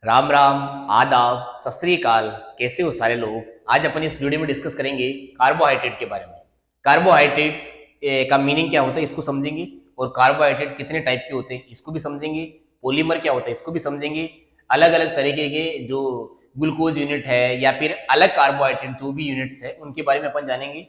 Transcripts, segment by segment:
राम राम, आदाब, सत श्री अकाल। कैसे हो सारे लोग। आज अपन इस वीडियो में डिस्कस करेंगे कार्बोहाइड्रेट के बारे में। कार्बोहाइड्रेट का मीनिंग क्या होता है इसको समझेंगे, और कार्बोहाइड्रेट कितने टाइप के होते हैं इसको भी समझेंगे। पॉलीमर क्या होता है इसको भी समझेंगे। अलग अलग तरीके के जो ग्लूकोज यूनिट है या फिर अलग कार्बोहाइड्रेट जो भी यूनिट्स है उनके बारे में अपन जानेंगे।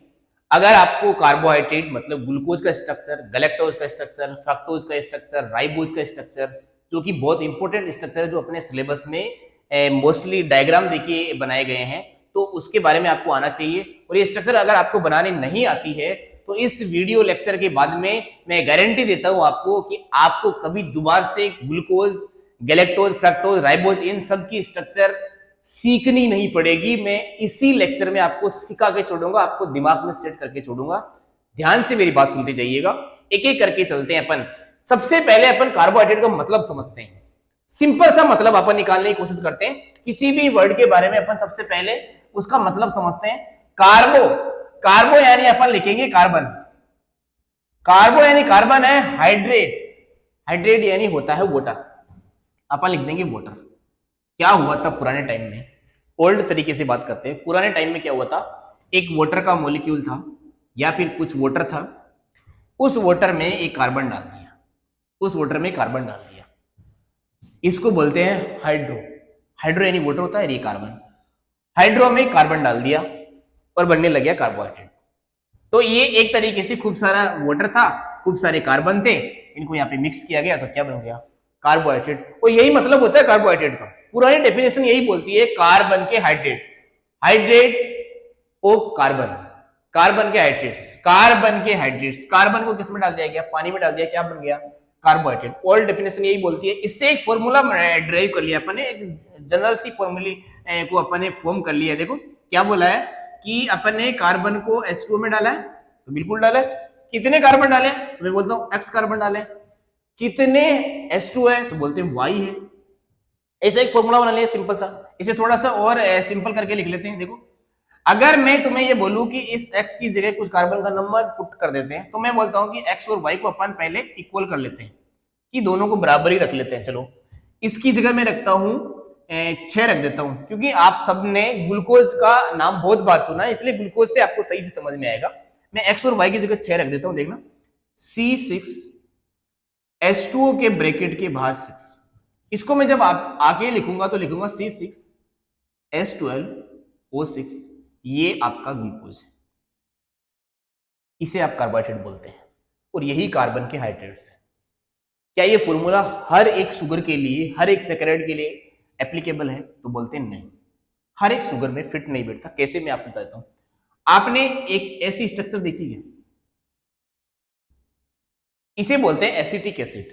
अगर आपको कार्बोहाइड्रेट मतलब ग्लूकोज का स्ट्रक्चर, गैलेक्टोज का स्ट्रक्चर, फ्रक्टोज का स्ट्रक्चर, राइबोज का स्ट्रक्चर, जो कि बहुत इंपॉर्टेंट स्ट्रक्चर है जो अपने सिलेबस में मोस्टली डायग्राम देके बनाए गए हैं, तो उसके बारे में आपको आना चाहिए। और ये स्ट्रक्चर अगर आपको बनाने नहीं आती है तो इस वीडियो लेक्चर के बाद में मैं गारंटी देता हूं आपको कि आपको कभी दोबारा से ग्लूकोज, गैलेक्टोज, फ्रक्टोज, राइबोज इन सब की स्ट्रक्चर सीखनी नहीं पड़ेगी। मैं इसी लेक्चर में आपको सिखा के छोड़ूंगा, आपको दिमाग में सेट करके छोड़ूंगा। ध्यान से मेरी बात सुनते जाइएगा, एक एक करके चलते हैं अपन। सबसे पहले अपन कार्बोहाइड्रेट का मतलब समझते हैं। सिंपल सा मतलब अपन निकालने की कोशिश करते हैं। किसी भी वर्ड के बारे में अपन सबसे पहले उसका मतलब समझते हैं। कार्बो, कार्बो यानी अपन लिखेंगे कार्बन। कार्बो यानी कार्बन है। हाइड्रेट, हाइड्रेट यानी होता है वाटर, अपन लिख देंगे वाटर। क्या हुआ था पुराने टाइम में, ओल्ड तरीके से बात करते हैं। पुराने टाइम में क्या हुआ था, एक वाटर का मॉलिक्यूल था या फिर कुछ वाटर था, उस वाटर में एक कार्बन डाल दिया, उस वाटर में कार्बन डाल दिया, इसको बोलते हैं हाइड्रो। हाइड्रो यानी वाटर होता है, ये कार्बन। हाइड्रो में कार्बन डाल दिया और बनने लग गया कार्बोहाइड्रेट। तो ये एक तरीके से खूब सारा वाटर था, खूब सारे कार्बन थे, इनको यहाँ पे मिक्स किया गया तो क्या बन गया, कार्बोहाइड्रेट। और यही मतलब होता है कार्बोहाइड्रेट का। पुरानी डेफिनेशन यही बोलती है, कार्बन के hydrate, hydrate of carbon, carbon के हाइड्रेट्स, कार्बन के हाइड्रेट्स। कार्बन को किसमें डाल दिया गया, पानी में डाल दिया, क्या बन गया, कार्बोहाइड्रेट। ओल्ड डेफिनेशन यही बोलती है। इससे एक फॉर्मूला ड्राइव कर लिया अपन ने, एक जनरल सी फॉर्मूले को अपन ने फॉर्म कर लिया। देखो क्या बोला है कि अपन ने कार्बन को H2O में डाला है, तो बिल्कुल डाला है। कितने कार्बन डाले, तो मैं बोलता हूँ X कार्बन डाले। कितने H2O है, तो बोलते हैं Y है। ऐसा एक फॉर्मूला बना लिया सिंपल सा। इसे थोड़ा सा और सिंपल करके लिख लेते हैं। देखो अगर मैं तुम्हें ये बोलूं कि इस x की जगह कुछ कार्बन का नंबर पुट कर देते हैं, तो मैं बोलता हूं कि x और y को अपन पहले इक्वल कर लेते हैं, कि दोनों को बराबर ही रख लेते हैं। चलो इसकी जगह मैं रखता हूं 6 रख देता हूं, क्योंकि आप सबने ग्लूकोज का नाम बहुत बार सुना है, इसलिए ग्लूकोज से आपको सही से समझ में आएगा। मैं x और y की जगह 6 रख देता हूं। देखना C6H2O के ब्रैकेट के बाहर 6, इसको मैं जब आगे लिखूंगा तो लिखूंगा C6H12O6, ये आपका ग्लूकोज है, इसे आप कार्बोहाइड्रेट बोलते हैं, और यही कार्बन के हाइड्रेट्स है। क्या ये फॉर्मूला हर एक शुगर के लिए, हर एक सैकराइड के लिए एप्लीकेबल है, तो बोलते हैं नहीं, हर एक शुगर में फिट नहीं बैठता। कैसे, मैं आपको बताता हूं। आपने एक ऐसी स्ट्रक्चर देखी है, इसे बोलते हैं एसिटिक एसिड।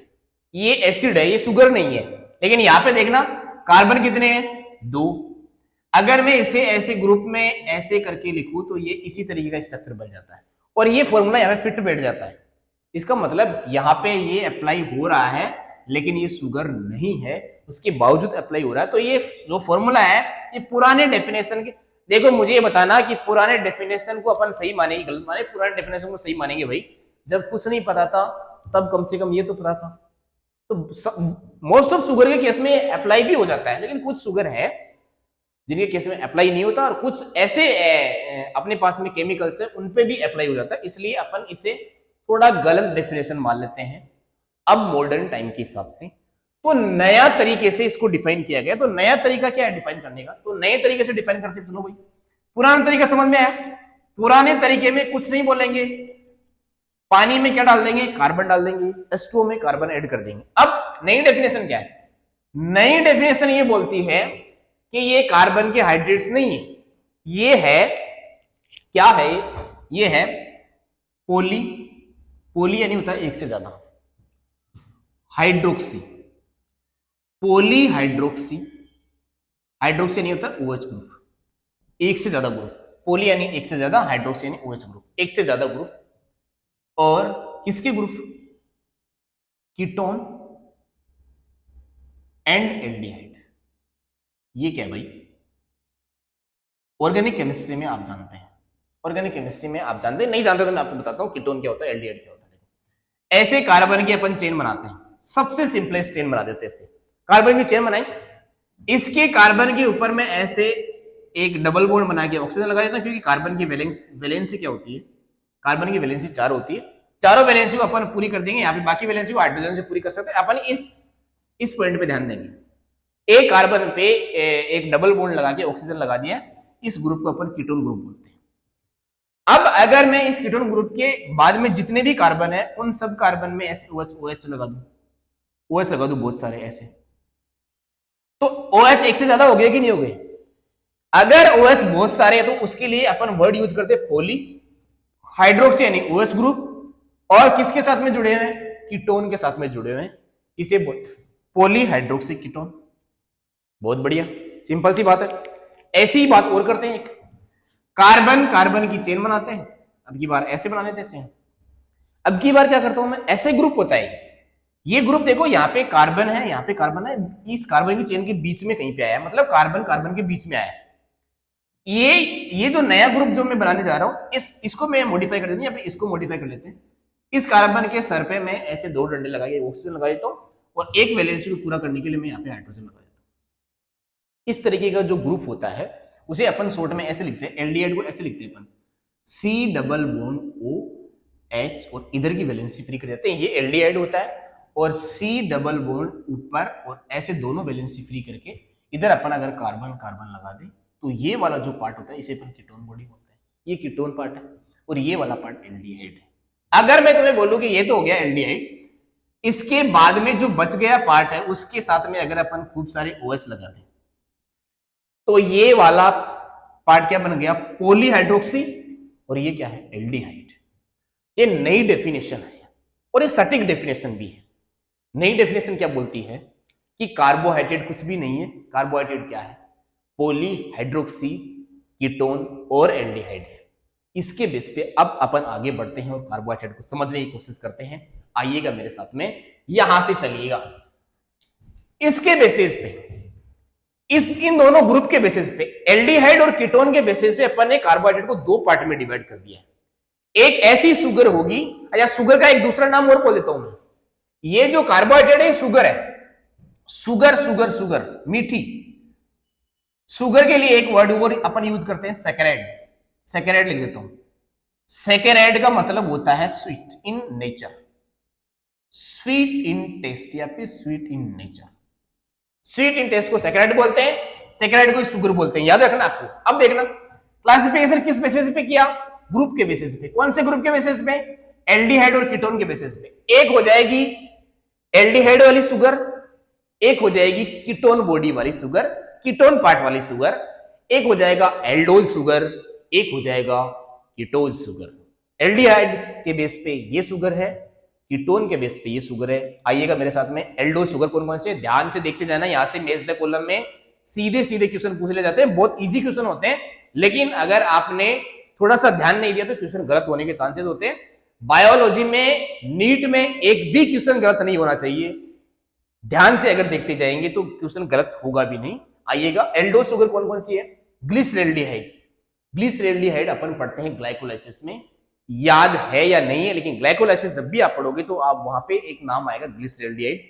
ये एसिड है, ये शुगर नहीं है, लेकिन यहां पे देखना कार्बन कितने हैं, 2। अगर मैं इसे ऐसे ग्रुप में ऐसे करके लिखूं तो ये इसी तरीके का स्ट्रक्चर बन जाता है, और ये फॉर्मूला यहाँ पे फिट बैठ जाता है। इसका मतलब यहाँ पे ये अप्लाई हो रहा है, लेकिन ये शुगर नहीं है, उसके बावजूद अप्लाई हो रहा है। तो ये जो फॉर्मूला है ये पुराने डेफिनेशन के, देखो मुझे ये बताना कि पुराने डेफिनेशन को अपन सही मानेंगे गलत माने, पुराने डेफिनेशन को सही मानेंगे भाई। जब कुछ नहीं पता था तब कम से कम ये तो पता था। तो मोस्ट ऑफ शुगर के केस में अप्लाई भी हो जाता है, लेकिन कुछ शुगर है जिनके केस में अप्लाई नहीं होता, और कुछ ऐसे अपने पास में केमिकल्स है उन पे भी अप्लाई हो जाता है। इसलिए अपन इसे थोड़ा गलत डेफिनेशन मान लेते हैं अब मॉडर्न टाइम के हिसाब से। तो नया तरीके से इसको डिफाइन किया गया। तो नया तरीका क्या है डिफाइन करने का, तो नए तरीके से डिफाइन करते सुनो भाई। पुराना तरीका समझ में आया, पुराने तरीके में कुछ नहीं बोलेंगे, पानी में क्या डाल देंगे, कार्बन डाल देंगे, H2O में कार्बन ऐड कर देंगे। अब नई डेफिनेशन क्या है, नई डेफिनेशन ये बोलती है कि ये कार्बन के हाइड्रेट्स नहीं है, ये है, क्या है, ये है पोली, पोली यानी होता है एक से ज्यादा, हाइड्रोक्सी, पोली हाइड्रोक्सी, हाइड्रोक्सी यानी होता है OH ग्रुप, एक से ज्यादा ग्रुप। पोली यानी एक से ज्यादा, हाइड्रोक्सी यानी OH ग्रुप, एक से ज्यादा ग्रुप। और किसके ग्रुप, कीटोन एंड एल्डिहाइड। ये क्या है भाई, ऑर्गेनिक केमिस्ट्री में आप जानते हैं, ऑर्गेनिक केमिस्ट्री में आप जानते हैं, नहीं जानते तो मैं आपको बताता हूं कीटोन क्या होता है, एल्डिहाइड क्या होता है। ऐसे कार्बन की अपन चेन बनाते हैं, सबसे सिंपलेस्ट चेन बना देते हैं। ऐसे कार्बन की चेन बनाई, इसके कार्बन के ऊपर मैं ऐसे एक डबल बॉन्ड बना के ऑक्सीजन लगा देता हूं, क्योंकि कार्बन की वैलेंसी क्या होती है, कार्बन की वैलेंसी 4 होती है। चारों वैलेंसी को अपन पूरी कर देंगे, यहाँ पे बाकी वैलेंसी को हाइड्रोजन से पूरी कर सकते हैं। अपन इस पॉइंट पे ध्यान देंगे। एक कार्बन पे एक डबल बॉन्ड लगा के ऑक्सीजन लगा दिया, इस ग्रुप को अपन कीटोन ग्रुप बोलते हैं। अब अगर मैं इस कीटोन ग्रुप के बाद में जितने भी कार्बन है उन सब कार्बन में ऐसे OH लगा दूं, OH लगा दूं बहुत सारे ऐसे, तो OH एक से ज्यादा हो गए कि नहीं हो गए? अगर OH बहुत सारे हैं तो उसके लिए अपन वर्ड यूज करते हैं पॉली हाइड्रोक्सी यानी OH ग्रुप, और किसके साथ में जुड़े हुए हैं? कीटोन के साथ में जुड़े हुए हैं, इसे पॉली हाइड्रोक्सी कीटोन। बहुत बढ़िया, सिंपल सी बात है। ऐसी ही बात और करते हैं, एक कार्बन कार्बन की चेन बनाते हैं, अब की बार ऐसे बना लेते हैं चेन। अब की बार क्या करता हूं मैं, ऐसे ग्रुप होता है, ये ग्रुप देखो यहाँ पे कार्बन है, यहाँ पे कार्बन है, इस कार्बन की चेन के बीच में कहीं पे आया, मतलब कार्बन कार्बन के बीच में आया। ये जो नया ग्रुप जो मैं बनाने जा रहा हूं, इसको मैं मॉडिफाई कर देता हूं, या फिर इसको मॉडिफाई कर लेते हैं। इस कार्बन के सर पे मैं ऐसे 2 डंडे लगाए ऑक्सीजन लगा देता हूं, और एक वैलेंसी को पूरा करने के लिए मैं यहाँ पे हाइड्रोजन लगा देता हूं। इस तरीके का जो ग्रुप होता है उसे अपन शॉर्ट में ऐसे लिखते हैं, एल्डिहाइड को ऐसे लिखते हैं अपन, C डबल बॉन्ड OH, और इधर की वैलेंसी फ्री कर देते हैं, ये एल्डिहाइड होता है, और C डबल बॉन्ड ऊपर, और ऐसे दोनों वैलेंसी फ्री करके इधर अपन अगर कार्बन कार्बन लगा दे तो ये वाला जो पार्ट होता है इसे अपन कीटोन बॉडी बोलते हैं। ये कीटोन पार्ट है, और ये वाला पार्ट एल्डिहाइड है। अगर मैं तुम्हें बोलूं कि ये तो हो गया एल्डिहाइड, इसके बाद में जो बच गया पार्ट है उसके साथ में अगर अपन खूब सारे OH लगा दें तो ये वाला पार्ट क्या बन गया, पॉलीहाइड्रोक्सी, और ये क्या है, एल्डिहाइड। ये नई डेफिनेशन है, और ये सटीक डेफिनेशन भी है। नई डेफिनेशन क्या बोलती है कि कार्बोहाइड्रेट कुछ भी नहीं है, कार्बोहाइड्रेट क्या है, पॉलीहाइड्रोक्सी कीटोन और एल्डिहाइड है। इसके बेस पे अब अपन आगे बढ़ते हैं और कार्बोहाइड्रेट को समझने की कोशिश करते हैं। आइएगा मेरे साथ में, यहां से चलिएगा। इसके बेसिस पे, इन दोनों ग्रुप के बेसिस पे, एल्डिहाइड और कीटोन के बेसिस पे अपन ने कार्बोहाइड्रेट को 2 पार्ट में डिवाइड कर दिया है। एक ऐसी शुगर होगी, या शुगर का एक दूसरा नाम और बोल देता हूं मैं, ये जो कार्बोहाइड्रेट है शुगर है, शुगर शुगर शुगर मीठी। शुगर के लिए एक वर्ड और अपन यूज करते हैं, सैकराइड। सैकराइड लिख देता हूं। सैकराइड का मतलब होता है sweet in nature, sweet in taste, या फिर sweet in nature. Sweet in taste को सैकराइड बोलते हैं, सैकराइड को शुगर बोलते हैं, याद रखना आपको। अब देखना क्लासिफिकेशन किस बेसिस पे किया, ग्रुप के बेसिस पे। कौन से ग्रुप के बेसिस पे, एल्डिहाइड और कीटोन के बेसिस पे। एक हो जाएगी एल्डिहाइड वाली शुगर, एक हो जाएगी कीटोन बॉडी वाली शुगर, कीटोन पार्ट वाली शुगर, एक हो जाएगा एल्डोज शुगर, एक हो जाएगा कीटोज शुगर। एल्डिहाइड के बेस पे ये शुगर है, कीटोन के बेस पे ये शुगर है। आइएगा मेरे साथ में, एल्डोज शुगर कौन कौन से, ध्यान से देखते जाना, यहां से मेज द कॉलम में सीधे सीधे क्वेश्चन पूछ ले जाते हैं, बहुत इजी क्वेश्चन होते हैं, लेकिन अगर आपने थोड़ा सा ध्यान नहीं दिया तो क्वेश्चन गलत होने के चांसेस होते हैं। बायोलॉजी में, नीट में एक भी क्वेश्चन गलत नहीं होना चाहिए, ध्यान से अगर देखते जाएंगे तो क्वेश्चन गलत होगा भी नहीं। आइएगा, एल्डोज शुगर कौन कौन सी है, ग्लिसरेल्डिहाइड। ग्लिसरेल्डिहाइड अपन पढ़ते हैं ग्लाइकोलाइसिस में, याद है या नहीं है, लेकिन ग्लाइकोलाइसिस जब भी आप पढ़ोगे तो आप वहां पे एक नाम आएगा ग्लिसरेल्डिहाइड।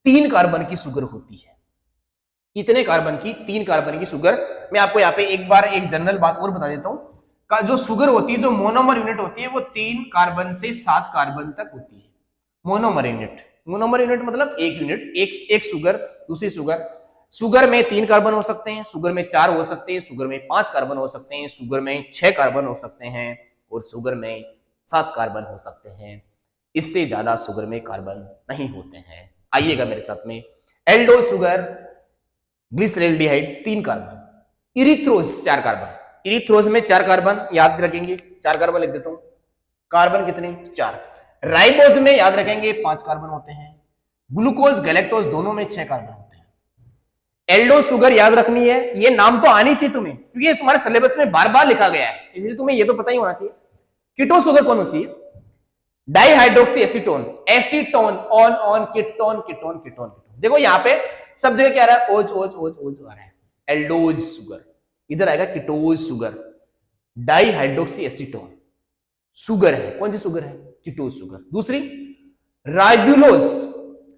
3 कार्बन की शुगर होती है। कितने कार्बन की, 3 कार्बन की शुगर। मैं आपको यहाँ पे एक बार एक जनरल बात और बता देता हूं, का जो शुगर होती है, जो मोनोमर यूनिट होती है, वो 3 कार्बन से 7 कार्बन तक होती है। मोनोमर यूनिट, मोनोमर यूनिट मतलब एक यूनिट, एक शुगर, दूसरी शुगर। शुगर में 3 कार्बन हो सकते हैं, शुगर में 4 हो सकते हैं, शुगर में 5 कार्बन हो सकते हैं, शुगर में 6 कार्बन हो सकते हैं, और शुगर में 7 कार्बन हो सकते हैं। इससे ज्यादा शुगर में कार्बन नहीं होते हैं। आइएगा मेरे साथ में, aldose sugar, glyceraldehyde 3 carbon, erythrose 4 carbon. Erythrose में 4 कार्बन, याद रखेंगे, 4 कार्बन लिख देता हूं। कार्बन कितने, 4। राइबोज में याद रखेंगे 5 कार्बन होते हैं। ग्लूकोज गैलेक्टोज दोनों में 6 कार्बन होते हैं। एल्डो शुगर याद रखनी है, ये नाम तो आनी चाहिए तुम्हें, क्योंकि ये तुम्हारे सिलेबस में बार बार लिखा गया है, इसलिए तुम्हें ये तो पता ही होना चाहिए। कीटोन शुगर कौन सी है, dihydroxy acetone, acetone, on on, ketone ketone ketone. देखो यहाँ पे सब जगह क्या आ रहा है, ओज ओज ओज ओज आ रहा है, एल्डोज शुगर। इधर आएगा ketose sugar, dihydroxy acetone sugar है, कौन सी शुगर है, कीटोज शुगर। दूसरी राइबुलोज,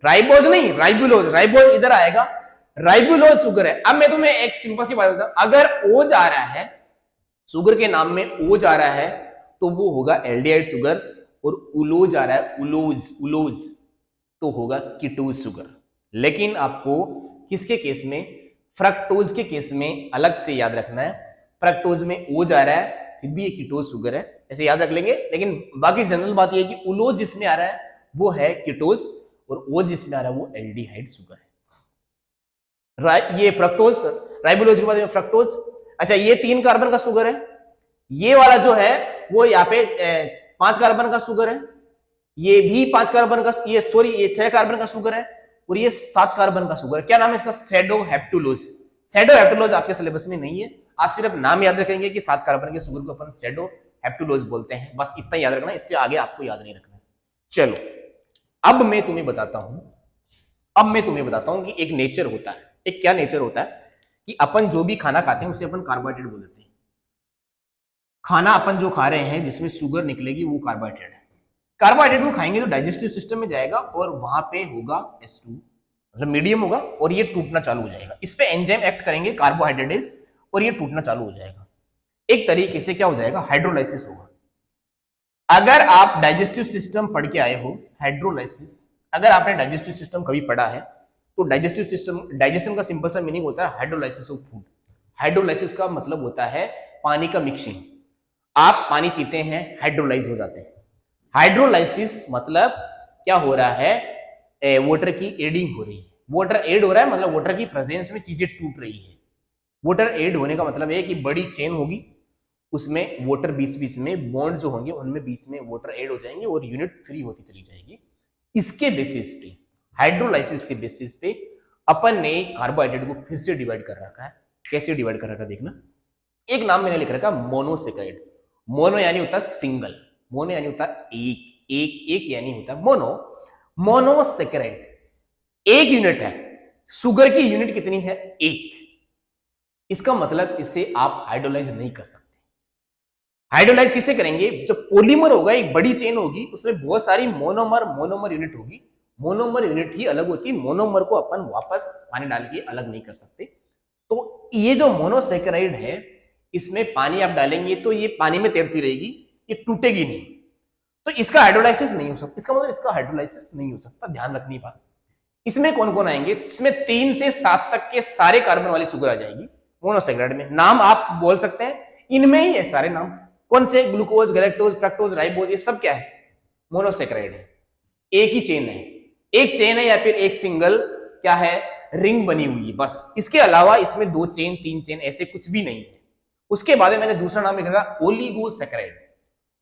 राइबोज नहीं, राइबुलोज, राइबोज इधर आएगा, राइबोलोज शुगर है। अब मैं तुम्हें एक सिंपल सी बात बताता हूं, अगर ओ जा रहा है, शुगर के नाम में ओ जा रहा है तो वो होगा एल्डिहाइड शुगर, और उलोज आ रहा है, उलोज उलोज तो होगा कीटोज शुगर। लेकिन आपको किसके केस में, फ्रक्टोज के केस में अलग से याद रखना है। फ्रक्टोज में ओ जा रहा है फिर भी ये कीटोज शुगर है, ऐसे याद रख लेंगे। लेकिन बाकी जनरल बात ये है कि उलोज जिसमें आ रहा है वो है कीटोज, और ओ जिसमें आ रहा है वो एल्डिहाइड शुगर है। ये फ्रक्टोज, राइबोलोज के बाद में फ्रक्टोज। अच्छा, ये 3 कार्बन का शुगर है, ये वाला जो है वो यहाँ पे 5 कार्बन का शुगर है, ये भी 5 कार्बन का, ये सॉरी ये 6 कार्बन का शुगर है, और ये 7 कार्बन का शुगर है। क्या नाम है इसका, सेडोहेप्टुलोज। सेडोहेप्टुलोज आपके सिलेबस में नहीं है, आप सिर्फ नाम याद रखेंगे कि 7 कार्बन के शुगर को अपन सेडोहेप्टुलोज बोलते हैं, बस इतना याद रखना, इससे आगे आपको याद नहीं रखना। चलो अब मैं तुम्हें बताता हूं कि एक नेचर होता है, एक क्या नेचर होता है कि अपन जो भी खाना खाते हैं उसे अपन कार्बोहाइड्रेट बोल देते हैं। खाना अपन जो खा रहे हैं जिसमें शुगर निकलेगी वो कार्बोहाइड्रेट है। कार्बोहाइड्रेट को खाएंगे तो डाइजेस्टिव सिस्टम में जाएगा और वहां पे होगा H2, मतलब मीडियम होगा, और ये टूटना चालू हो जाएगा। इस पे एंजाइम एक्ट करेंगे कार्बोहाइड्रेटेस, और ये टूटना चालू हो जाएगा। एक तरीके से क्या हो जाएगा, हाइड्रोलाइसिस होगा। अगर आप डाइजेस्टिव सिस्टम पढ़ के आए हो, हाइड्रोलाइसिस, अगर आपने डाइजेस्टिव सिस्टम कभी पढ़ा है तो डाइजेस्टिव सिस्टम, डाइजेशन का सिंपल सा मीनिंग होता है हाइड्रोलाइसिस ऑफ फूड। हाइड्रोलाइसिस का मतलब होता है पानी का मिक्सिंग। आप पानी पीते हैं, हाइड्रोलाइज हो जाते हैं। हाइड्रोलाइसिस मतलब क्या हो रहा है, वाटर की एडिंग हो रही है। वाटर एड हो रहा है मतलब वाटर की प्रेजेंस में चीजें टूट रही है। वाटर एड होने का मतलब है कि बड़ी चेन होगी, उसमें वाटर बीच बीच में बॉन्ड जो होंगे उनमें बीच में वाटर एड हो जाएंगे और यूनिट फ्री होती चली जाएगी। इसके बेसिस पे, हाइड्रोलाइसिस के बेसिस पे अपन ने कार्बोहाइड्रेट को फिर से डिवाइड कर रखा है। कैसे डिवाइड कर रखा है देखना। एक नाम मैंने लिख रखा मोनोसेक्राइड। मोनो यानी होता है सिंगल, मोनो यानी होता है एक, एक यानी होता है मोनो। मोनोसेक्राइड एक यूनिट है, शुगर की यूनिट कितनी है, 1। इसका मतलब इससे आप हाइड्रोलाइज नहीं कर सकते। हाइड्रोलाइज किसे करेंगे, जब पॉलीमर होगा, एक बड़ी चेन होगी, उसमें बहुत सारी मोनोमर यूनिट होगी। मोनोमर यूनिट ही अलग होती है, मोनोमर को अपन वापस पानी डाल के अलग नहीं कर सकते। तो ये जो मोनोसेक्राइड है, इसमें पानी आप डालेंगे तो ये पानी में तैरती रहेगी, ये टूटेगी नहीं, तो इसका हाइड्रोलाइसिस नहीं हो सकता। इसका मतलब इसका हाइड्रोलाइसिस नहीं हो सकता, ध्यान रखनी बात। इसमें कौन कौन आएंगे, इसमें 3 से 7 तक के सारे कार्बन वाली शुगर आ जाएगी मोनोसेक्राइड में। नाम आप बोल सकते हैं, इनमें ही है सारे नाम। कौन से, ग्लूकोज, गैलेक्टोज, फ्रक्टोज, राइबोज, ये सब क्या है, मोनोसेक्राइड है। एक ही चेन है, एक चेन है या फिर एक सिंगल क्या है, रिंग बनी हुई है, बस। इसके अलावा इसमें 2 चेन 3 चेन ऐसे कुछ भी नहीं है। उसके बाद मैंने दूसरा नाम लिखा ओलिगोसेक्राइड।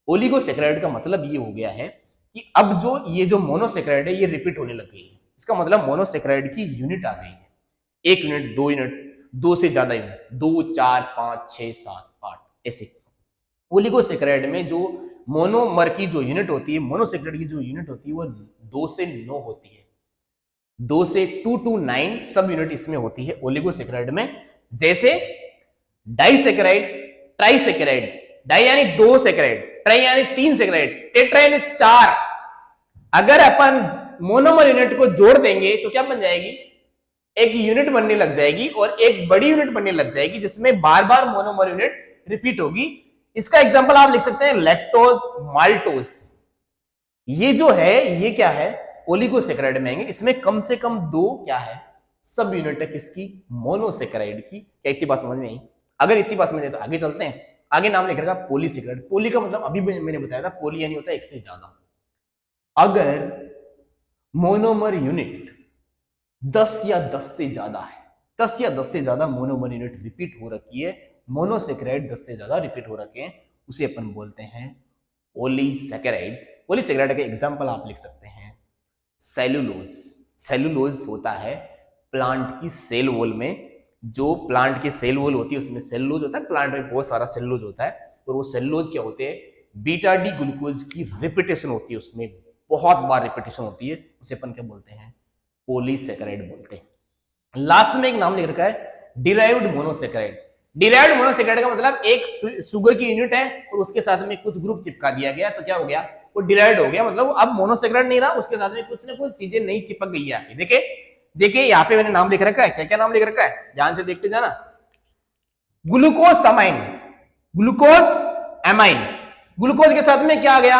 ओलिगोसेक्राइड का मतलब ये हो गया है कि अब जो ये जो मोनोसेक्राइड है ये रिपीट होने लग गई है। इसका मतलब मोनोसेक्राइड की यूनिट आ गई है, 1 यूनिट, 2 यूनिट, 2 से ज्यादा यूनिट, 2, 4, 5, 6, 7, 8 ऐसे। ओलिगोसेक्राइड में जो मोनोमर की जो यूनिट होती है, मोनोसेक्राइड की जो यूनिट होती है वो 2 से 9 होती है। 2 से 2 to 9 सब यूनिट इसमें होती है ओलिगोसेक्राइड में। जैसे डाइसेक्राइड, ट्राइसेक्राइड, डाई यानी 2 सेक्राइड, ट्राई यानी 3 सेक्राइड, टेट्रा यानी 4। अगर अपन मोनोमर यूनिट को जोड़ देंगे तो क्या बन जाएगी, एक यूनिट बनने लग जाएगी और एक बड़ी यूनिट बनने लग जाएगी जिसमें बार बार मोनोमर यूनिट रिपीट होगी। इसका एग्जांपल आप लिख सकते हैं लैक्टोज, माल्टोज। ये जो है ये क्या है, ओलिगोसेक्राइड में आएंगे। इसमें कम से कम 2 क्या है, सब यूनिट है किसकी, मोनोसेक्राइड की। क्या इतनी बात समझ में आई? अगर इतनी बात समझ में तो आगे चलते हैं। आगे नाम लिख रखा पॉलीसेक्राइड। पॉली का मतलब अभी मैंने बताया था, पॉली यानी होता है 1 से ज्यादा। अगर मोनोमर यूनिट 10 या 10 से ज्यादा है, 10 या 10 से ज्यादा मोनोमर यूनिट रिपीट हो रखी है, मोनोसेक्राइड 10 से ज्यादा रिपीट हो रखे हैं, उसे अपन बोलते हैं पॉलीसेक्राइड। पॉलीसेक्राइड के एग्जांपल आप लिख सकते हैं सेलुलोज। सेलुलोज होता है प्लांट की सेल वॉल में, जो प्लांट की सेल वॉल होती है उसमें सेलुलोज होता है। प्लांट में बहुत सारा सेलुलोज होता है, और वो सेलुलोज क्या होते हैं, बीटा डी ग्लूकोज की रिपीटेशन होती है, उसमें बहुत बार रिपीटेशन होती है, उसे अपन क्या बोलते हैं, पॉलीसेक्राइड बोलते हैं। लास्ट में एक नाम लिख रखा है डिराइव्ड मोनोसेक्राइड। डिराइव्ड मोनोसेक्राइड का मतलब एक शुगर की यूनिट है और उसके साथ में कुछ ग्रुप चिपका दिया गया, तो क्या हो गया, वो डिराइव्ड हो गया। मतलब अब मोनोसेक्राइड नहीं रहा, उसके साथ में कुछ ना कुछ चीजें नई चिपक गई है। देखिए देखिए यहाँ पे मैंने नाम लिख रखा है, क्या क्या नाम लिख रखा है, ध्यान से देखते जाना। Glucose amine, glucose amine, glucose के साथ में क्या आ गया,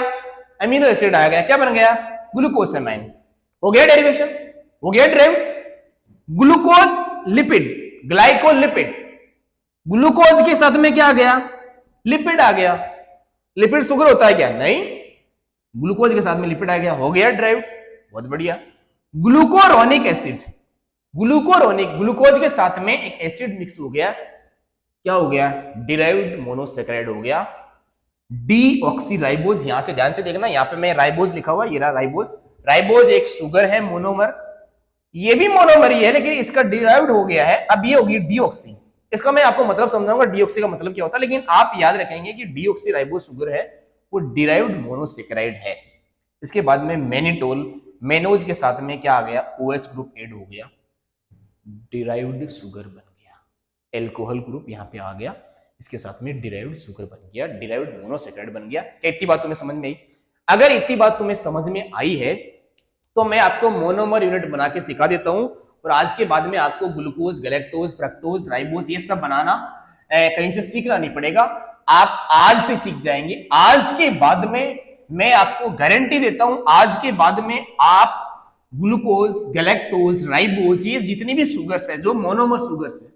अमीनो एसिड आ गया, क्या बन गया, ग्लूकोज अमाइन। हो गया डेरिवेशन, हो गया drive. Glucose lipid, glycolipid, glucose के साथ में क्या आ गया, लिपिड आ गया। लिपिड शुगर होता है क्या, नहीं, ग्लूकोज के साथ में लिपिड आ गया, हो गया ड्राइव, बहुत बढ़िया। ग्लूकोरोनिक एसिड, ग्लूकोरोनिक, ग्लूकोज के साथ में एक एसिड मिक्स हो गया, क्या हो गया, डिराइव्ड मोनोसेक्राइड हो गया, डीऑक्सीराइबोज। यहां से ध्यान से देखना, यहां पे मैं राइबोज लिखा हुआ, ये रहा राइबोज। राइबोज एक शुगर है मोनोमर, ये भी मोनोमर ही है लेकिन इसका डिराइव्ड हो गया है, अब ये होगी डीऑक्सी। इसका मैं आपको मतलब समझाऊंगा डीऑक्सी का मतलब क्या होता है, लेकिन आप याद रखेंगे कि डीऑक्सीराइबोज शुगर है वो डिराइव्ड मोनोसेक्राइड है। इसके बाद में मैनिटोल, मेनोज के साथ में क्या आ गया, OH ग्रुप ऐड हो गया, डिराइव्ड शुगर बन गया, एल्कोहल ग्रुप यहां पे आ गया, इसके साथ में डिराइव्ड शुगर बन गया, डिराइव्ड मोनोसेक्राइड बन गया। क्या इतनी बात तुम्हें समझ में आई? अगर इतनी बात तुम्हें समझ में आई है तो मैं आपको मोनोमर यूनिट बना के सिखा देता हूं, और आज के बाद में आपको ग्लूकोज, गैलेक्टोज, फ्रक्टोज, राइबोज ये सब बनाना कहीं से सीखना नहीं पड़ेगा, आप आज से सीख जाएंगे। आज के बाद में मैं आपको गारंटी देता हूं, आज के बाद में आप ग्लूकोज, गैलेक्टोज, राइबोज ये जितनी भी शुगर्स है, जो मोनोमर शुगर्स है,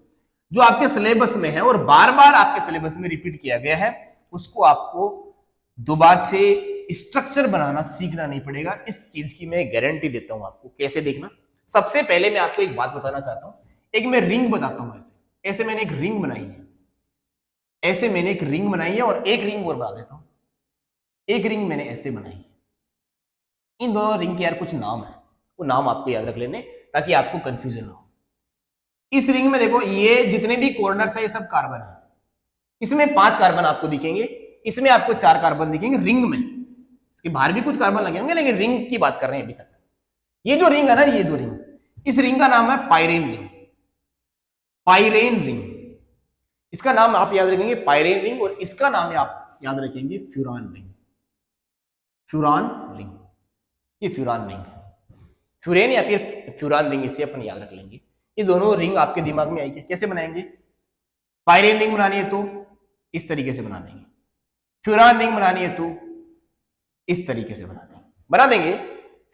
जो आपके सिलेबस में है और बार बार आपके सिलेबस में रिपीट किया गया है, उसको आपको दोबारा से स्ट्रक्चर बनाना सीखना नहीं पड़ेगा। इस चीज की मैं गारंटी देता हूं आपको। कैसे देखना, सबसे पहले मैं आपको एक बात बताना चाहता हूं, एक मैं रिंग बताता हूं। ऐसे ऐसे मैंने एक रिंग बनाई है, ऐसे मैंने एक रिंग बनाई है, और एक रिंग और बना देता हूं, एक रिंग मैंने ऐसे बनाई है। इन दोनों रिंग के यार कुछ नाम है, वो नाम आपको याद रख लेने ताकि आपको कंफ्यूजन हो। इस रिंग में देखो, ये जितने भी कॉर्नर्स है ये सब कार्बन है, इसमें 5 कार्बन आपको दिखेंगे, इसमें आपको 4 कार्बन दिखेंगे रिंग में, इसके बाहर भी कुछ कार्बन लगे होंगे लेकिन रिंग की बात कर रहे हैं अभी तक। ये जो रिंग है ना, ये जो रिंग, इस रिंग का नाम है पाइरेन रिंग, पाइरेन रिंग, इसका नाम आप याद रखेंगे पाइरेन रिंग, और इसका नाम आप याद रखेंगे फ्यूरान रिंग, फ्यूरान रिंग, ये फ्यूरान रिंग है, फ्यूरेन या फिर फ्यूरान रिंग, इसे अपन याद रख लेंगे। ये दोनों रिंग आपके दिमाग में आएगी। कैसे बनाएंगे, पाइरेन रिंग बनानी है तो इस तरीके से बना देंगे, फ्यूरान रिंग बनानी है तो इस तरीके से बना देंगे,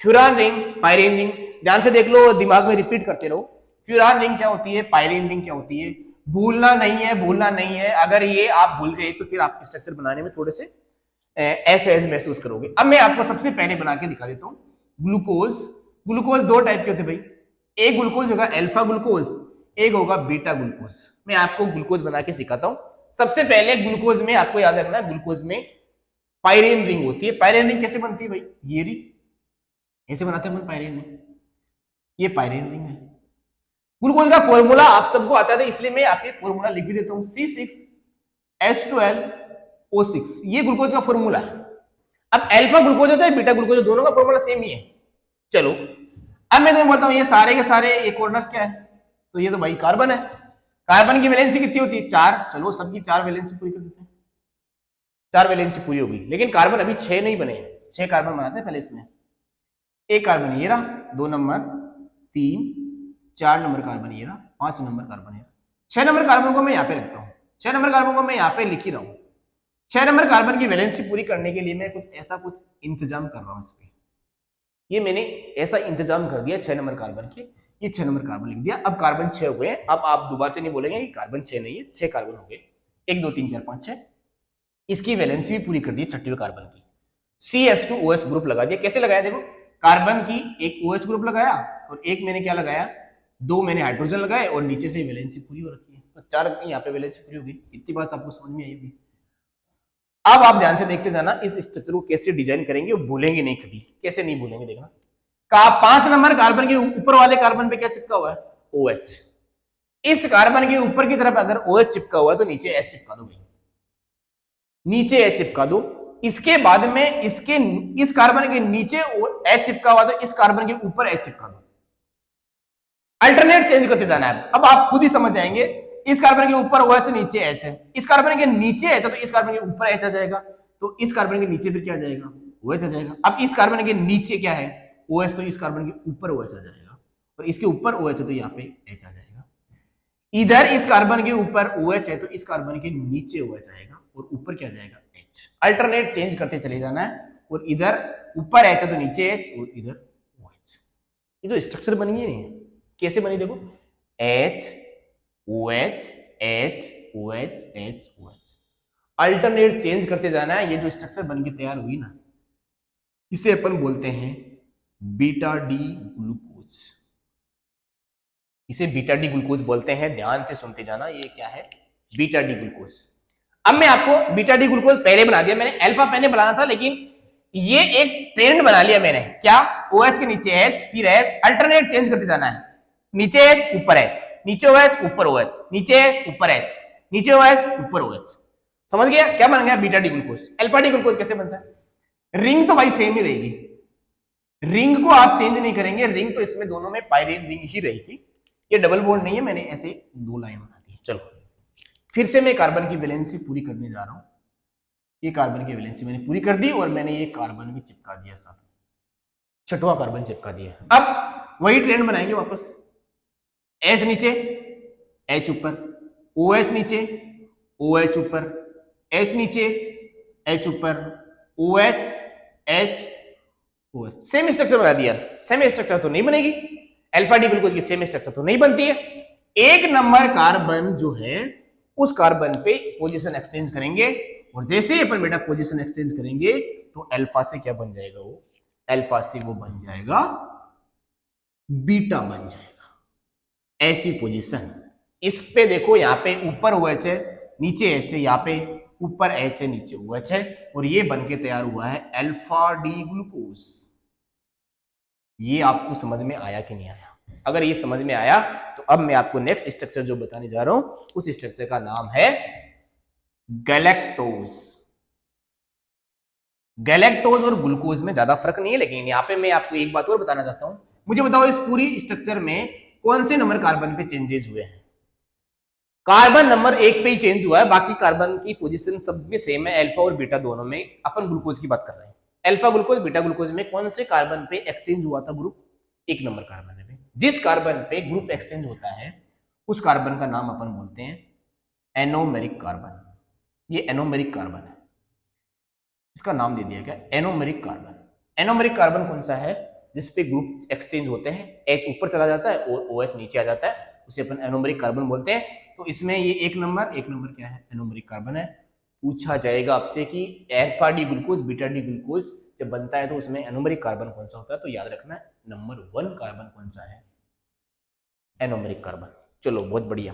फ्यूरान रिंग, पाइरेन रिंग। ध्यान से देख लो, दिमाग में रिपीट करते रहो, फ्यूरान रिंग क्या होती है, पाइरेन रिंग क्या होती है, भूलना नहीं है, भूलना नहीं है। अगर ये आप भूल गए तो फिर आप स्ट्रक्चर बनाने में थोड़े से ऐसे महसूस करोगे। अब मैं आपको सबसे पहले बना के दिखा देता हूं। ग्लूकोज, ग्लूकोज 2 टाइप के होते भाई, एक ग्लूकोज होगा अल्फा ग्लूकोज, एक होगा बीटा ग्लूकोज। मैं आपको ग्लूकोज बना के सिखाता हूं। सबसे पहले ग्लूकोज में आपको याद रखना है, ग्लूकोज में पाइरेन रिंग होती है। पाइरेन रिंग कैसे बनती है भाई, ये रिंग ऐसे बनाते हैं अपन पाइरेन रिंग, ये पाइरेन रिंग है। ग्लूकोज का फॉर्मूला आप सबको आता है, इसलिए मैं आपके फॉर्मूला लिख भी देता हूं, C6H12O6, ये ग्लूकोज का फॉर्मूला है। अब अल्फा ग्लूकोज होता है, बीटा ग्लूकोज, दोनों का फॉर्मूला सेम ही है। चलो अब मैं तुम्हें बताऊं, ये सारे के सारे ये कॉर्नर्स क्या है, तो ये तो भाई कार्बन है। कार्बन की वैलेंसी कितनी होती है, 4। चलो सबकी 4 वैलेंसी पूरी कर देते हैं, 4 वैलेंसी पूरी होगी, लेकिन कार्बन अभी 6 नहीं बने, 6 कार्बन बनाते हैं पहले इसमें। एक कार्बन ये रहा, 2 नंबर, 3, 4 नंबर कार्बन ये रहा, 5 नंबर कार्बन ये रहा। 6 नंबर कार्बन को मैं यहाँ पे रखता हूँ, 6 नंबर कार्बन को मैं यहाँ पे लिख ही रहा हूँ। 6 नंबर कार्बन की वैलेंसी पूरी करने के लिए मैं कुछ ऐसा कुछ इंतजाम कर रहा हूँ इस पे। ये मैंने ऐसा इंतजाम कर दिया 6 नंबर कार्बन के, ये 6 नंबर कार्बन लिख दिया। अब कार्बन 6 हो गए। अब आप दोबारा से नहीं बोलेंगे कि कार्बन 6 नहीं है, 6 कार्बन हो गए, 1 2 3 4 5 6। इसकी वैलेंसी भी पूरी कर दी 6वें कार्बन की। CH2OH ग्रुप लगा दिया। कैसे लगाया, देखो कार्बन की एक OH ग्रुप लगाया और एक मैंने क्या लगाया, 2 मैंने हाइड्रोजन लगाए, और नीचे से वैलेंसी पूरी हो रखी है, तो 4 यहाँ पे वैलेंसी पूरी हो गई। इतनी बात आपको समझ में आई होगी। अब आप ध्यान से देखते जाना, इस स्ट्रक्चर को कैसे डिजाइन करेंगे, वो भूलेंगे नहीं कभी। कैसे नहीं भूलेंगे, देखना। 5 नंबर कार्बन के ऊपर वाले कार्बन पे क्या चिपका हुआ है, OH। इस कार्बन के ऊपर की तरफ अगर OH चिपका हुआ है तो नीचे H चिपका दो भाई, नीचे H चिपका दो। इसके बाद में इस कार्बन के नीचे H चिपका हुआ तो इस कार्बन के ऊपर H चिपका दो। अल्टरनेट चेंज करते जाना है। अब आप खुद ही समझ जाएंगे, इस कार्बन के ऊपर OH नीचे H है, इस कार्बन के नीचे H है तो इस कार्बन के ऊपर H आ जाएगा, तो इस कार्बन के नीचे फिर क्या आ जाएगा, OH आ जाएगा। अब इस कार्बन के नीचे क्या है, OH, तो इस कार्बन के ऊपर OH आ जाएगा। और इसके ऊपर OH है तो यहाँ पे H आ जाएगा। इधर इस कार्बन के ऊपर OH है तो इस कार्बन के नीचे OH आएगा और ऊपर क्या जाएगा H। अल्टरनेट चेंज करते चले जाना है और इधर ऊपर H है तो नीचे H और इधर OH। ये जो स्ट्रक्चर बनी है कैसे बनी देखो, H OH H OH H OH, alternate change करते जाना है। ये जो स्ट्रक्चर बन के तैयार हुई ना, इसे अपन बोलते हैं बीटा डी ग्लूकोज। इसे बीटा डी ग्लूकोज बोलते हैं। ध्यान से सुनते जाना, ये क्या है, बीटा डी ग्लूकोज। अब मैं आपको बीटा डी ग्लूकोज पहले बना दिया मैंने, अल्फा पहले बनाना था, लेकिन ये एक ट्रेंड बना लिया मैंने। क्या, OH के नीचे H फिर H, अल्टरनेट चेंज करते जाना है। नीचे H ऊपर H, नीचे OH ऊपर OH, नीचे ऊपर H, नीचे OH ऊपर OH। समझ गया क्या बन गया beta D glucose. Alpha D glucose कैसे बनता है, रिंग तो भाई सेम ही रहेगी, रिंग को आप चेंज नहीं करेंगे, रिंग तो इसमें दोनों में पायरीन रिंग ही रहेगी। ये डबल बॉन्ड नहीं है, मैंने ऐसे दो लाइन बना दी। चलो फिर से मैं कार्बन की वैलेंसी पूरी करने जा रहा हूं। ये कार्बन की वैलेंसी मैंने पूरी कर दी और मैंने ये कार्बन भी चिपका दिया साथ में, छठवां कार्बन चिपका दिया। अब वही ट्रेंड बनाएंगे वापस, H नीचे H ऊपर, OH नीचे OH ऊपर, H नीचे H ऊपर, OH H OH। Same structure बना दिया। सेम स्ट्रक्चर तो नहीं बनेगी, अल्फा डी ग्लूकोज की सेम स्ट्रक्चर तो नहीं बनती है। एक नंबर कार्बन जो है उस कार्बन पे पोजीशन एक्सचेंज करेंगे और जैसे ही अपन बेटा पोजीशन एक्सचेंज करेंगे तो अल्फा से क्या बन जाएगा, वो अल्फा से वो बन जाएगा बीटा बन जाएगा। ऐसी पोजीशन इस पे देखो, यहाँ पे ऊपर OH है नीचे H है, यहाँ पे ऊपर H है नीचे OH है और ये बन के तैयार हुआ है अल्फा डी ग्लूकोज। ये आपको समझ में आया कि नहीं आया? अगर ये समझ में आया तो अब मैं आपको नेक्स्ट स्ट्रक्चर जो बताने जा रहा हूं उस स्ट्रक्चर का नाम है गैलेक्टोज। गैलेक्टोज और ग्लूकोज में ज्यादा फर्क नहीं है, लेकिन यहाँ पे मैं आपको एक बात और बताना चाहता हूं। मुझे बताओ इस पूरी स्ट्रक्चर में कौन से नंबर कार्बन पे चेंजेस हुए हैं? कार्बन नंबर 1 पे ही चेंज हुआ है, बाकी कार्बन की पोजीशन सब में सेम है, अल्फा और बीटा दोनों में। अपन ग्लूकोज की बात कर रहे हैं, अल्फा ग्लूकोज बीटा ग्लूकोज में कौन से कार्बन पे एक्सचेंज हुआ था ग्रुप? 1 नंबर कार्बन में। जिस कार्बन पे ग्रुप एक्सचेंज होता है उस कार्बन का नाम अपन बोलते हैं एनोमेरिक कार्बन। ये एनोमेरिक कार्बन है, इसका नाम दे दिया गया एनोमेरिक कार्बन। एनोमेरिक कार्बन कौन सा है? जिसपे ग्रुप एक्सचेंज होते हैं, H ऊपर चला जाता है और OH नीचे आ जाता है, उसे अपन एनोमेरिक कार्बन बोलते हैं। तो इसमें ये एक नंबर क्या है? एनोमेरिक कार्बन है। पूछा जाएगा आपसे कि alpha D glucose beta D glucose जब बनता है तो उसमें एनोमेरिक कार्बन कौन सा होता है? तो याद रखना है नंबर 1 कार्बन कौन सा है? Anomeric carbon. चलो बहुत बढ़िया।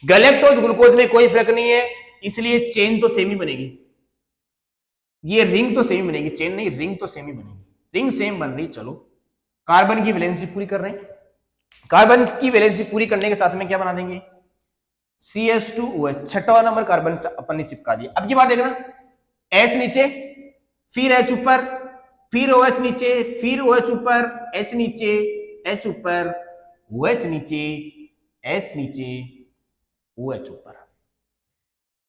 गैलेक्टोज ग्लूकोज में कोई फर्क नहीं है, इसलिए चेन तो सेम ही बनेगी। ये रिंग तो सेम बनेगी, चेन नहीं, रिंग तो सेम ही बनेगी। रिंग सेम बन रही। चलो कार्बन की वैलेंसी पूरी कर रहे हैं। कार्बन की वैलेंसी पूरी करने के साथ में क्या बना देंगे? CH2OH, छठवां नंबर कार्बन अपन ने चिपका दिया। अब की बात देखना, H नीचे फिर H ऊपर फिर OH नीचे फिर OH ऊपर H नीचे H ऊपर OH नीचे H नीचे OH ऊपर।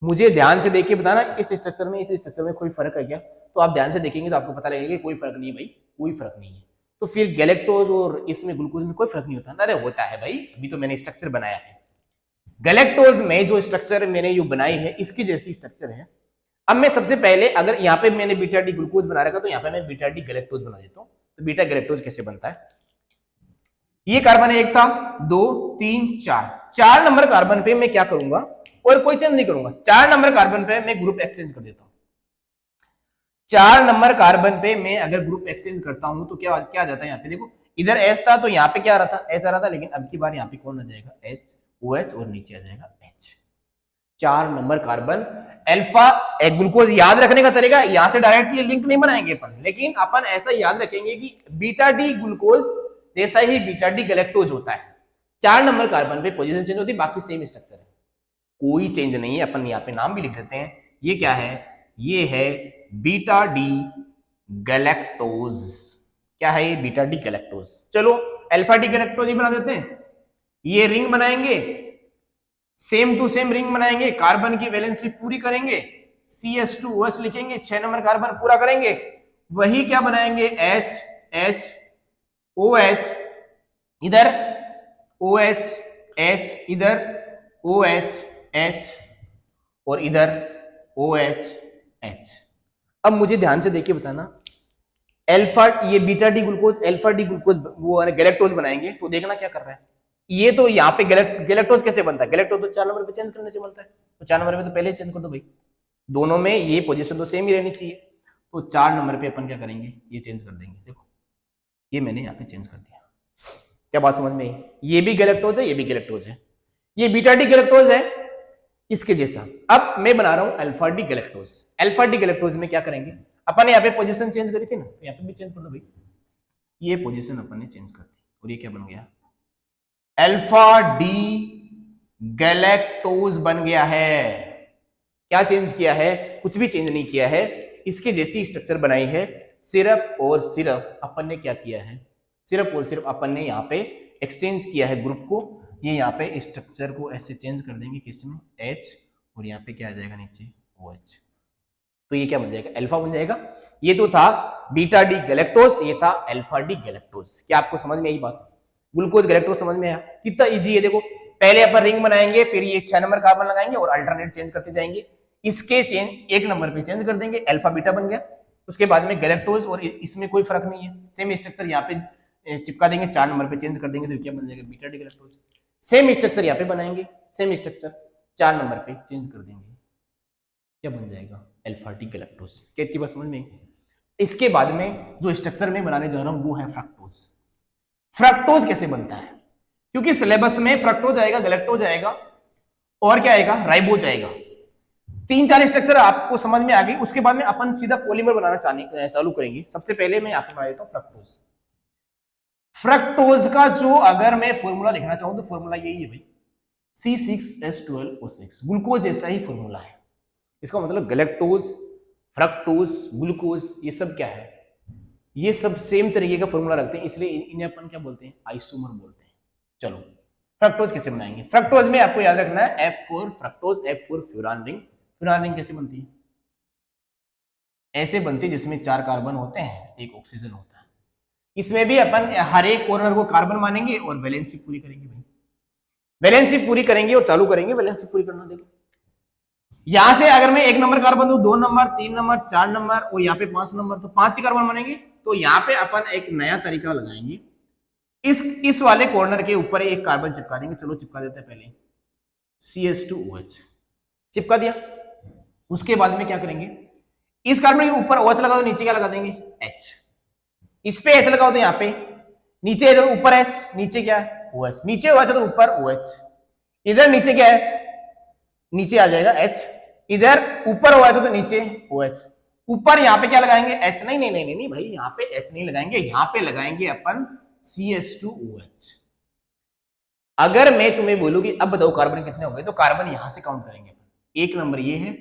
मुझे ध्यान से देखिए बताना इस स्ट्रक्चर में इस स्ट्रक्चर में कोई फर्क है क्या? तो आप ध्यान से देखेंगे तो आपको पता लगेगा कि कोई फर्क नहीं है भाई, कोई फर्क नहीं है। तो फिर गैलेक्टोज और इसमें ग्लूकोज में कोई फर्क नहीं होता? अरे होता है भाई, अभी तो मैंने स्ट्रक्चर बनाया है। गैलेक्टोज में जो स्ट्रक्चर मैंने जो बनाई है इसकी जैसी स्ट्रक्चर है। अब मैं सबसे पहले अगर यहाँ पे मैंने बीटा डी ग्लूकोज बना रखा तो यहाँ पे मैं बीटा डी गैलेक्टोज बना देता हूँ। तो बीटा गैलेक्टोज कैसे बनता है? ये कार्बन एक था, 2 3 4 नंबर कार्बन पे मैं क्या करूंगा और कोई चेंज नहीं करूंगा। 4 नंबर कार्बन पे मैं ग्रुप एक्सचेंज कर देता हूं। 4 नंबर कार्बन पे मैं अगर ग्रुप एक्सचेंज करता हूं तो क्या क्या आ जाता है? यहाँ पे देखो, इधर H था तो यहाँ पे क्या आ रहा था? H आ रहा था, लेकिन अब की बार यहाँ पे कौन आ जाएगा? H OH और नीचे आ जाएगा H। 4 number carbon alpha. एक ग्लूकोज याद रखने का तरीका, यहां से डायरेक्टली लिंक नहीं बनाएंगे अपन, लेकिन अपन ऐसा याद रखेंगे कि बीटा डी ग्लूकोज जैसा ही बीटा डी गैलेक्टोज होता है। 4 नंबर कार्बन पे पोजीशन चेंज होती है, बाकी सेम स्ट्रक्चर है, कोई चेंज नहीं है। अपन यहाँ पे नाम भी लिख देते हैं। ये क्या है? ये है बीटा डी गैलेक्टोज। क्या है ये? Beta D galactose. चलो अल्फा डी गैलेक्टोज ही बना देते हैं। ये रिंग बनाएंगे, सेम टू सेम रिंग बनाएंगे, कार्बन की वैलेंसी पूरी करेंगे, CH2OH लिखेंगे, 6 नंबर कार्बन पूरा करेंगे, वही क्या बनाएंगे? H H OH इधर OH H, इधर OH H और इधर OH H। अब मुझे ध्यान से देखिए बताना, अल्फा ये beta D glucose alpha D glucose वो गैलेक्टोज बनाएंगे, तो देखना क्या कर रहा है, ये तो यहाँ पे गैलेक्टोज कैसे बनता है, गैलेक्टोज तो 4 नंबर पे चेंज करने से बनता है, तो 4 नंबर पे तो पहले चेंज कर दो भाई, दोनों में ये पोजीशन तो सेम ही रहनी चाहिए, तो 4 नंबर पे अपन क्या करेंगे, ये चेंज कर देंगे। देखो ये मैंने यहाँ पे चेंज कर दिया, क्या बात समझ में आई? ये भी गैलेक्टोज है, ये भी गैलेक्टोज है, ये बीटा डी गैलेक्टोज है इसके जैसा। अब मैं बना रहा हूं alpha D galactose. Alpha D galactose में क्या करेंगे, अपन ने यहाँ पे पोजीशन चेंज करी थी ना, तो यहाँ पे भी चेंज कर दो भाई, ये पोजीशन अपन ने चेंज कर दी और ये क्या बन गया, अल्फा डी गैलेक्टोज बन गया है। क्या चेंज किया है, कुछ भी चेंज नहीं किया है, इसके जैसी स्ट्रक्चर बनाई है, सिर्फ और सिर्फ अपन ने क्या किया है, सिर्फ और सिर्फ अपन ने यहाँ पे एक्सचेंज किया है ग्रुप को, ये यहाँ पे स्ट्रक्चर को ऐसे चेंज कर देंगे किसमें, H, और यहाँ पे क्या आ जाएगा नीचे OH, तो ये क्या बन जाएगा, अल्फा बन जाएगा। ये तो था बीटा डी गैलेक्टोज, ये था अल्फा डी गैलेक्टोज। क्या आपको समझ में आई बात, ग्लूकोज गैलेक्टोज समझ में आया, कितना इजी है। देखो पहले अपन रिंग बनाएंगे, फिर ये 6 नंबर कार्बन लगाएंगे और अल्टरनेट चेंज करते जाएंगे, इसके चेंज 1 नंबर पे चेंज कर देंगे, अल्फा बीटा बन गया। उसके बाद में गैलेक्टोज, और इसमें कोई फर्क नहीं है, सेम स्ट्रक्चर यहाँ पे चिपका देंगे, 4 नंबर पे चेंज कर देंगे, तो क्या बन जाएगा, beta D galactose. Same structure यहाँ पे बनाएंगे, सेम स्ट्रक्चर 4 नंबर पे चेंज कर देंगे, क्या बन जाएगा, अल्फा डी गैलेक्टोज। कितनी बात समझ में? इसके बाद में जो स्ट्रक्चर में बनाने जा रहा हूं वो है फ्रक्टोज। फ्रक्टोज कैसे बनता है, क्योंकि सिलेबस में फ्रक्टोज आएगा, गैलेक्टोज आएगा, और क्या आएगा, राइबोज आएगा। 3-4 स्ट्रक्चर आपको समझ में आ गई। उसके बाद में अपन सीधा पॉलीमर बनाना चालू करेंगे। सबसे पहले मैं आपको बना देता हूं फ्रक्टोज। फ्रक्टोज का जो अगर मैं फॉर्मूला लिखना चाहूं तो फॉर्मूला यही है भाई, C6H12O6, ग्लूकोज जैसा ही फॉर्मूला है। इसका मतलब गैलेक्टोज, फ्रक्टोज, ग्लूकोज ये सब क्या है, ये सब सेम तरीके का फॉर्मूला रखते हैं, इसलिए इन्हें अपन क्या बोलते हैं, आइसोमर बोलते हैं। चलो फ्रक्टोज कैसे बनाएंगे, फ्रक्टोज में आपको याद रखना है F4 fructose, F4 furan ring. Furan ring कैसे बनती है, ऐसे बनती है जिसमें 4 कार्बन होते हैं, 1 ऑक्सीजन होता है। इसमें भी अपन हर एक कॉर्नर को कार्बन मानेंगे और वैलेंसी पूरी करेंगे भाई, वैलेंसी पूरी करेंगे और चालू करेंगे वैलेंसी पूरी करना। देखो यहां से अगर मैं 1 नंबर कार्बन दूं, 2 नंबर, 3 नंबर, 4 नंबर और यहाँ पे 5 नंबर, तो 5 ही कार्बन बनेंगे। तो यहाँ पे अपन एक नया तरीका लगाएंगे, इस वाले कॉर्नर के ऊपर एक कार्बन चिपका देंगे। चलो चिपका देते हैं पहले, CH2OH चिपका दिया। उसके बाद में क्या करेंगे, इस कार्बन के ऊपर OH लगा दो, नीचे क्या लगा देंगे, H। इस पे H लगाओ तो यहाँ पे नीचे ऊपर H, नीचे क्या है OH, नीचे OH तो ऊपर OH, इधर नीचे क्या है, नीचे आ जाएगा H, इधर ऊपर हुआ तो नीचे OH। ऊपर यहाँ पे क्या लगाएंगे, H। नहीं नहीं नहीं नहीं भाई, यहाँ पे H नहीं लगाएंगे, यहाँ पे लगाएंगे अपन CH2OH। अगर मैं तुम्हें बोलूं कि अब बताओ कार्बन कितने हो गए, तो कार्बन यहां से काउंट करेंगे। 1 नंबर ये है,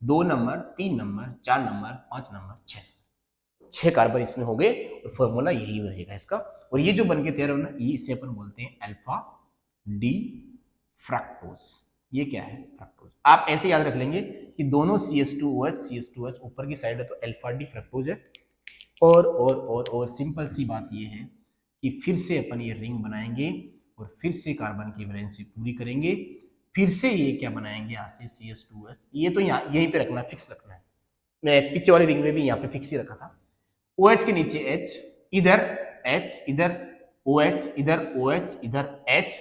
2 number, 3 number, 4 number, 5 number, 6 carbon इसमें हो गए, और फॉर्मूला यही रहेगा इसका। और ये जो बन के तैयार होना, ये इसे अपन बोलते हैं अल्फा डी फ्रक्टोज। ये क्या है, फ्रक्टोज। आप ऐसे याद रख लेंगे कि दोनों CH2OH ऊपर की साइड है तो अल्फा डी फ्रक्टोज है। और सिंपल सी बात ये है कि फिर से अपन ये रिंग बनाएंगे और फिर से कार्बन की वैलेंसी पूरी करेंगे, फिर से ये क्या बनाएंगे, यहाँ से CH2OH। ये तो यहाँ यहीं पे रखना है, फिक्स रखना है। मैं पीछे वाली रिंग में भी यहाँ पे फिक्स ही रखा था। OH के नीचे H, इधर H, इधर OH, इधर OH, इधर H।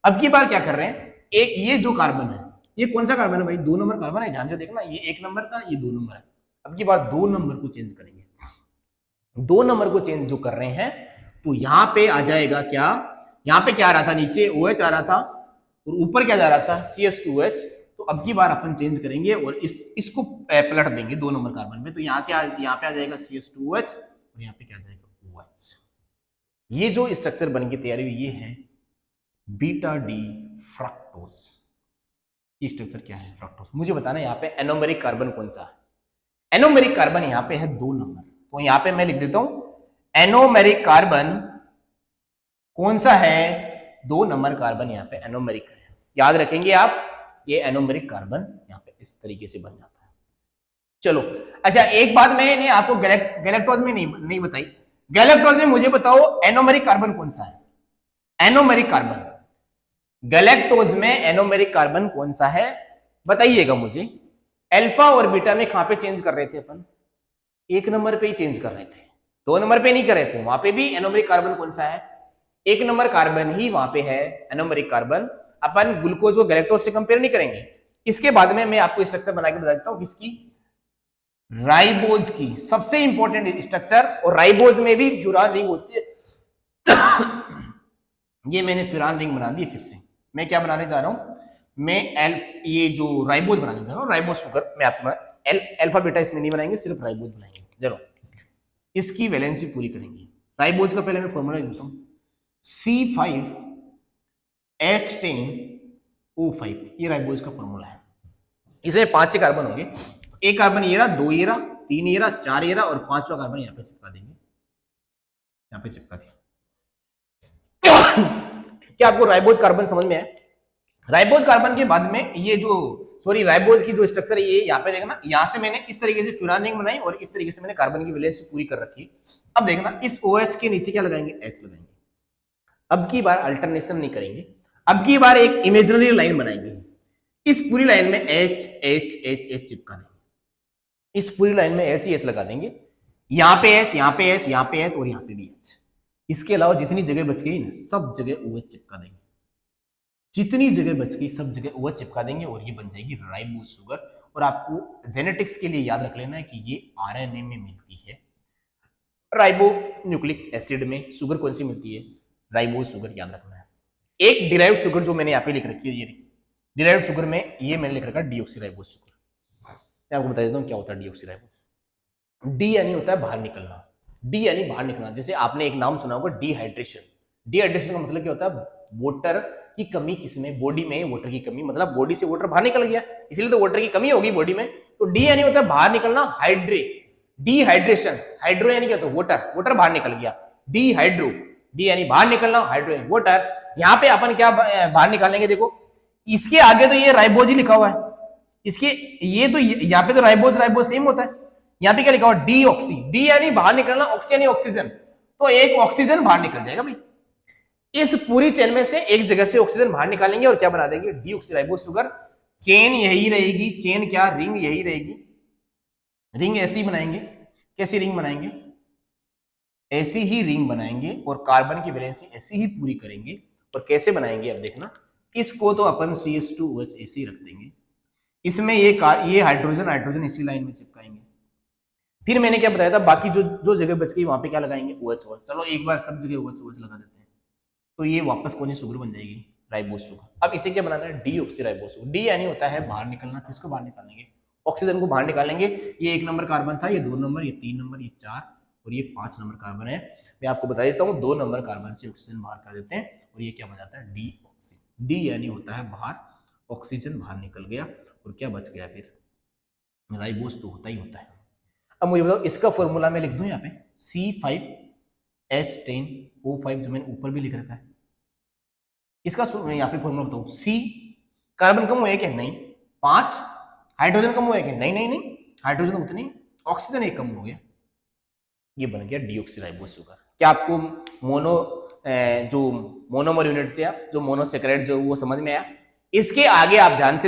अब की बार क्या कर रहे हैं, एक ये जो कार्बन है, ये कौन सा कार्बन है भाई, 2 नंबर कार्बन है, ध्यान से देखना, ये 1 नंबर का, ये 2 नंबर है। अब की बार 2 नंबर को चेंज करेंगे। 2 नंबर को चेंज जो कर रहे हैं, तो यहाँ पे आ जाएगा क्या, यहाँ पे क्या आ रहा था, नीचे OH आ रहा था और ऊपर क्या जा रहा था, CH2OH। तो अब की बार अपन चेंज करेंगे और इसको पलट देंगे 2 नंबर कार्बन में। तो यहाँ पे आ जाएगा CH2OH और यहाँ पे क्या आ जाएगा OH। ये जो स्ट्रक्चर बन के तैयारी हुई, ये है बीटा डी फ्रक्टोज। ये स्ट्रक्चर क्या है, फ्रक्टोज। मुझे बताना यहाँ पे एनोमेरिक कार्बन कौन सा है। एनोमेरिक कार्बन यहाँ पे है 2 नंबर, तो यहाँ पे मैं लिख देता हूं एनोमेरिक कार्बन कौन सा है, 2 नंबर कार्बन यहाँ पे एनोमेरिक है। याद रखेंगे आप, ये एनोमेरिक कार्बन यहाँ पे इस तरीके से बन जाता है। चलो अच्छा, एक बात मैंने आपको गैलेक्टोज में नहीं बताई। गैलेक्टोज में मुझे बताओ एनोमेरिक कार्बन कौन सा है। एनोमेरिक कार्बन, गैलेक्टोज में एनोमेरिक कार्बन कौन सा है बताइएगा मुझे। अल्फा और बीटा में कहां पे चेंज कर रहे थे अपन, 1 नंबर पे ही चेंज कर रहे थे, 2 नंबर पे नहीं कर रहे थे। वहां पे भी एनोमेरिक कार्बन कौन सा है, 1 नंबर कार्बन ही वहां पे है एनोमेरिक कार्बन। अपन ग्लूकोज को गैलेक्टोज से कंपेयर नहीं करेंगे। इसके बाद में मैं आपको स्ट्रक्चर बना के बता देता हूं किसकी, राइबोज की, सबसे इंपॉर्टेंट स्ट्रक्चर। और राइबोज में भी फ्यूरान रिंग होती है। ये मैंने फ्यूरान रिंग बना दी फिर से। मैं क्या बनाने जा रहा हूं, मैं ये जो राइबोज बनाने जा रहा हूं, राइबोज शुगर। मैं आपको अल्फा बीटा इसमें नहीं बनाएंगे, सिर्फ राइबोज बनाएंगे। चलो इसकी वैलेंसी पूरी करेंगे। राइबोज का पहले मैं फॉर्मूला देता हूं, C5H10O5, ये राइबोज का फॉर्मूला है। इसमें 5 कार्बन होंगे, एक कार्बन ये रहा, 2 ये रहा, 3 ये रहा, 4 ये रहा और 5वां कार्बन यहाँ पे चिपका देंगे, यहाँ पे चिपका दिया। क्या आपको राइबोज कार्बन समझ में आया? राइबोज कार्बन के बाद में ये जो राइबोज की जो स्ट्रक्चर है, ये यहाँ पे देखना, यहाँ से मैंने इस तरीके से फ्यूरान रिंग बनाई और इस तरीके से मैंने कार्बन की वैलेंसी पूरी कर रखी। अब देखना इस OH के नीचे क्या लगाएंगे, H लगाएंगे। अब की बार अल्टरनेशन नहीं करेंगे, अब की बार एक इमेजिनरी लाइन बनाएंगे। इस पूरी लाइन में H H H H चिपका देंगे, इस पूरी लाइन में H H लगा देंगे। यहाँ पे H, यहाँ पे H, यहाँ पे H और यहाँ पे भी H। इसके अलावा जितनी जगह बच गई ना, सब जगह OH चिपका देंगे। जितनी जगह बच गई सब जगह OH चिपका देंगे और ये बन जाएगी राइबोज शुगर। और आपको जेनेटिक्स के लिए याद रख लेना है कि ये RNA में मिलती है। राइबो न्यूक्लिक एसिड में शुगर कौन सी मिलती है, राइबोज शुगर, याद रखना है। एक डिराइव्ड शुगर जो मैंने यहाँ पे लिख रखी है, ये डिराइव्ड शुगर में ये मैंने लिख रखा है डीऑक्सीराइबोज शुगर। मैं आपको बता देता हूँ क्या होता है डीऑक्सीराइबोज। डी यानी होता है बाहर निकलना, डी यानी बाहर निकलना। जैसे आपने एक नाम सुना होगा डिहाइड्रेशन। डिहाइड्रेशन का मतलब क्या होता है, वाटर की कमी किसमें, बॉडी में वाटर की कमी, मतलब बॉडी से वाटर बाहर निकल गया, इसलिए तो वाटर की कमी होगी बॉडी में। तो डी यानी होता है बाहर निकलना, डिहाइड्रेशन, हाइड्रो यानी क्या होता है वाटर, वाटर बाहर निकल गया, डिहाइड्रो, डी यानी बाहर निकलना, हाइड्रो यानी वाटर। यहाँ पे अपन क्या बाहर निकालेंगे, देखो इसके आगे तो ये राइबोज ही लिखा हुआ है, इसके ये तो यहाँ पे तो राइबोज राइबोज सेम होता है। यहाँ पे क्या लिखा हुआ, डीऑक्सी, डी यानी बाहर निकलना, ऑक्सी यानी ऑक्सीजन, तो एक ऑक्सीजन बाहर निकल जाएगा भाई। इस पूरी चेन में से एक जगह से ऑक्सीजन बाहर निकालेंगे और क्या बना देंगे, डीऑक्सीराइबोज शुगर। चेन यही रहेगी, चेन क्या, रिंग यही रहेगी, रिंग ऐसी बनाएंगे। कैसी रिंग बनाएंगे, ऐसी ही रिंग बनाएंगे और कार्बन की वैलेंसी ऐसी ही पूरी करेंगे। और कैसे बनाएंगे अब देखना, इसको तो अपन CH2OH ऐसे रख देंगे, इसमें ये हाइड्रोजन हाइड्रोजन इसी लाइन में चिपकाएंगे। फिर मैंने क्या बताया था, बाकी जो जगह बच गई वहां पे क्या लगाएंगे, OH। चलो एक बार सब जगह OH लगा देते हैं, तो ये वापस कौन सी शुगर बन जाएगी, राइबोज शुगर। अब इसे क्या बनाना है, डीऑक्सीराइबोज शुगर। डी यानी होता है बाहर निकलना, किसको बाहर निकालेंगे, ऑक्सीजन को बाहर निकालेंगे। ये 1 नंबर कार्बन था, ये 2 नंबर, ये 3 नंबर, ये 4 और ये 5 नंबर कार्बन है। मैं आपको बता देता हूँ 2 नंबर कार्बन से ऑक्सीजन बाहर कर देते हैं और ये क्या बन जाता है, डीऑक्सी। डी यानी होता है बाहर, ऑक्सीजन बाहर निकल गया और क्या बच गया फिर, राइबोज तो होता ही होता है। अब मुझे बताओ इसका फॉर्मूला मैं लिख दूं यहाँ पे, C5H10O5, जो मैंने ऊपर भी लिख रखा है। इसका यहाँ पे फॉर्मूला बताओ, C कार्बन कम हुआ है क्या, नहीं। 5 हाइड्रोजन कम हुआ है क्या, नहीं नहीं नहीं, हाइड्रोजन उतनी, ऑक्सीजन एक कम हो गया, ये बन गया डीऑक्सीराइबोज शुगर। क्या आपको जो मोनोमर यूनिट से जो मोनोसेकेराइड जो वो समझ में आया? इसके आगे आप ध्यान से